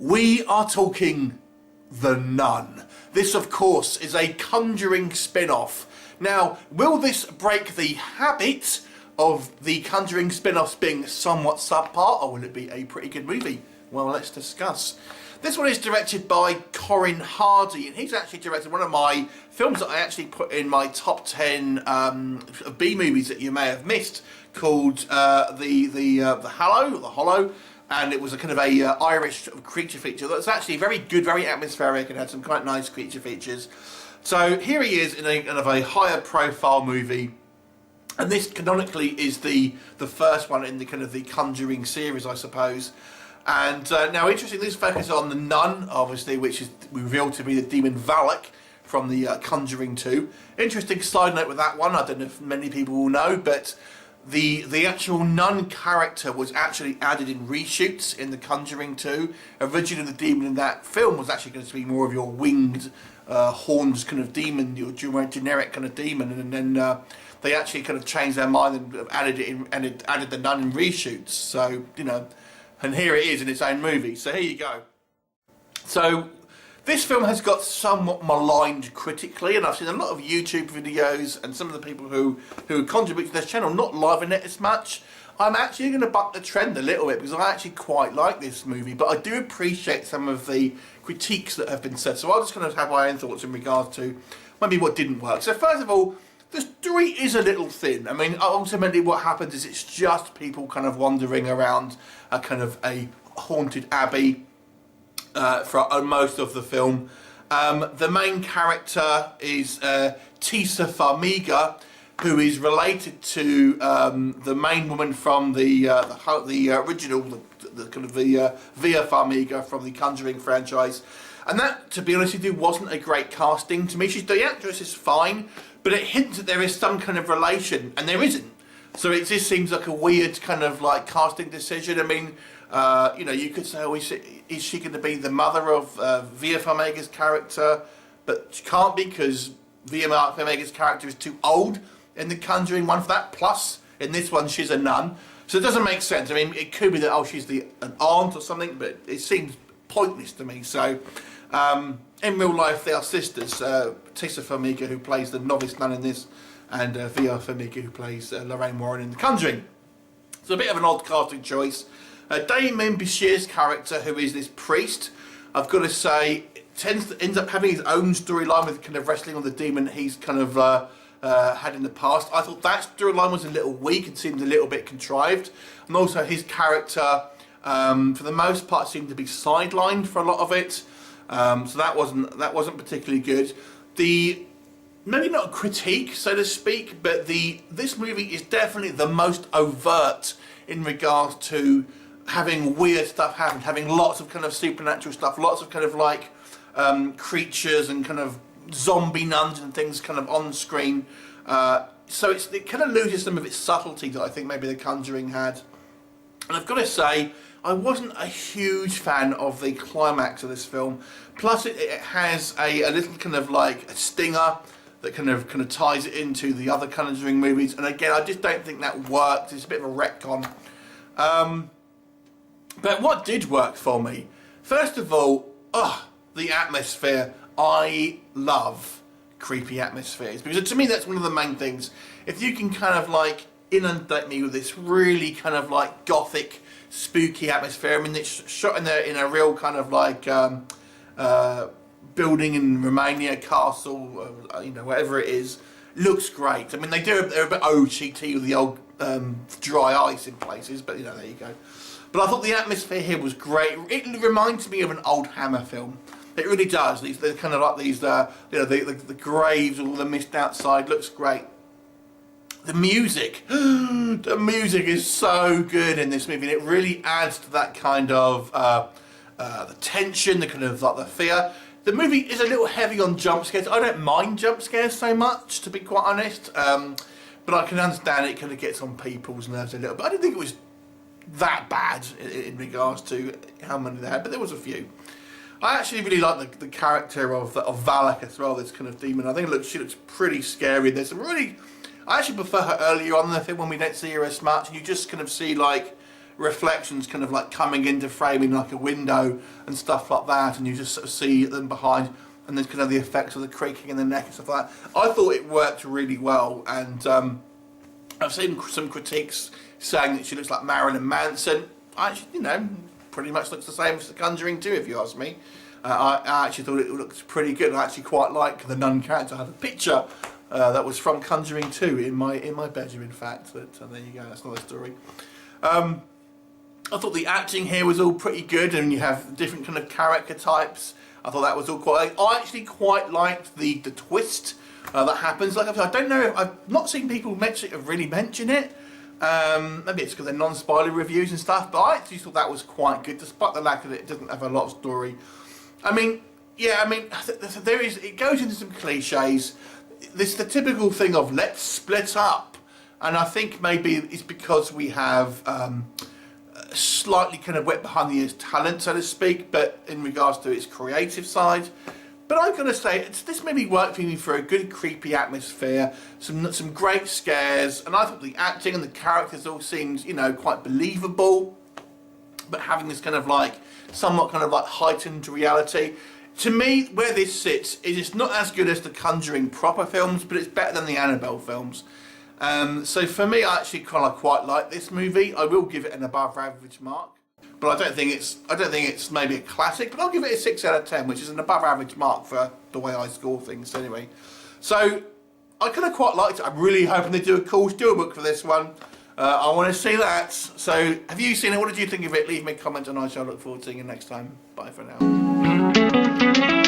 We are talking The Nun. This, of course, is a Conjuring spin-off. Now, will this break the habit of the Conjuring spin-offs being somewhat subpar, or will it be a pretty good movie? Well, let's discuss. This one is directed by Corin Hardy, and he's actually directed one of my films that I actually put in my top 10 B movies that you may have missed, called The Hollow, and it was a kind of a Irish creature feature that's actually very good, very atmospheric, and had some quite nice creature features. So here he is in a kind of a higher profile movie. And this canonically is the first one in the kind of the Conjuring series, I suppose. And now, interestingly, this focuses on the nun, obviously, which is revealed to be the demon Valak from the Conjuring 2. Interesting side note with that one. I don't know if many people will know, but the actual nun character was actually added in reshoots in the Conjuring 2. Originally, the demon in that film was actually going to be more of your winged, horns kind of demon, your generic kind of demon, and then they actually kind of changed their mind and added it in, and it added the nun in reshoots. So, you know, and here it is in its own movie. So here you go. So this film has got somewhat maligned critically, and I've seen a lot of YouTube videos and some of the people who contribute to this channel not liking it as much. I'm actually going to buck the trend a little bit because I actually quite like this movie, but I do appreciate some of the critiques that have been said. So I'll just kind of have my own thoughts in regards to maybe what didn't work. So first of all, the story is a little thin. I mean, ultimately what happens is it's just people kind of wandering around a kind of a haunted abbey for most of the film. The main character is Tisa Farmiga, who is related to the main woman from the original, the kind of the Via Farmiga from the Conjuring franchise. And that, to be honest with you, wasn't a great casting to me. The actress is fine, but it hints that there is some kind of relation, and there isn't. So it just seems like a weird kind of like casting decision. I mean, you know, you could say, oh, is she going to be the mother of Via Farmiga's character? But she can't be, because Via Farmiga's character is too old in the Conjuring one for that. Plus, in this one, she's a nun. So it doesn't make sense. I mean, it could be that, oh, she's an aunt or something, but it seems pointless to me. So in real life, they are sisters. Tisa Farmiga, who plays the novice nun in this, and Via Farmiga, who plays Lorraine Warren in The Conjuring. So a bit of an odd casting choice. Demián Bichir's character, who is this priest, I've got to say, ends up having his own storyline with kind of wrestling on the demon he's kind of had in the past. I thought that storyline was a little weak and seemed a little bit contrived. And also his character, for the most part, seemed to be sidelined for a lot of it. So that wasn't particularly good. Maybe not a critique, so to speak, but this movie is definitely the most overt in regards to having weird stuff happen, having lots of kind of supernatural stuff, lots of kind of like creatures and kind of zombie nuns and things kind of on screen. So it kind of loses some of its subtlety that I think maybe The Conjuring had. And I've got to say, I wasn't a huge fan of the climax of this film. Plus, it has a little kind of like a stinger that kind of ties it into the other Conjuring movies. And again, I just don't think that worked. It's a bit of a retcon. But what did work for me? First of all, the atmosphere. I love creepy atmospheres, because to me that's one of the main things. If you can kind of like inundate me with this really kind of like gothic, spooky atmosphere. I mean, it's shot in a real kind of like building in Romania, castle, you know, whatever it is. Looks great. I mean, they're a bit OGT with the old dry ice in places, but you know, there you go. But I thought the atmosphere here was great. It reminds me of an old Hammer film. It really does. They're kind of like these, you know, the graves, all the mist outside. Looks great. The music, the music is so good in this movie, and it really adds to that kind of the tension, the kind of like the fear. The movie is a little heavy on jump scares. I don't mind jump scares so much, to be quite honest, but I can understand it kind of gets on people's nerves a little bit. I didn't think it was that bad in regards to how many they had, but there was a few. I actually really like the character of Valak as well, this kind of demon. I think she looks pretty scary. There's some really, I actually prefer her earlier on in the film when we don't see her as much, and you just kind of see like reflections kind of like coming into frame in like a window and stuff like that, and you just sort of see them behind, and there's kind of the effects of the creaking in the neck and stuff like that. I thought it worked really well, and I've seen some critiques saying that she looks like Marilyn Manson. Actually, you know, pretty much looks the same as The Conjuring 2, if you ask me. I actually thought it looked pretty good. I actually quite like the nun character. I have a picture that was from Conjuring 2 in my bedroom, in fact. But there you go, that's another story. I thought the acting here was all pretty good, and you have different kind of character types. I thought that was all quite... I actually quite liked the twist that happens. Like I said, I don't know, I've not seen people really mention it. Maybe it's because they're non-spoiler reviews and stuff, but I actually thought that was quite good, despite the lack of it doesn't have a lot of story. I mean, yeah, I mean, it goes into some cliches. This is the typical thing of let's split up, and I think maybe it's because we have slightly kind of wet behind the ears talent, so to speak, but in regards to its creative side. But I'm going to say, this movie worked for me for a good creepy atmosphere, some great scares, and I thought the acting and the characters all seemed, you know, quite believable, but having this kind of like, somewhat kind of like heightened reality. To me, where this sits is it's not as good as the Conjuring proper films, but it's better than the Annabelle films. So for me, I actually kind of quite like this movie. I will give it an above average mark. But I don't think it's maybe a classic, but I'll give it a 6 out of 10, which is an above average mark for the way I score things anyway. So I kind of quite liked it. I'm really hoping they do a cool steelbook for this one. I want to see that. So have you seen it? What did you think of it? Leave me a comment and I shall look forward to seeing you next time. Bye for now.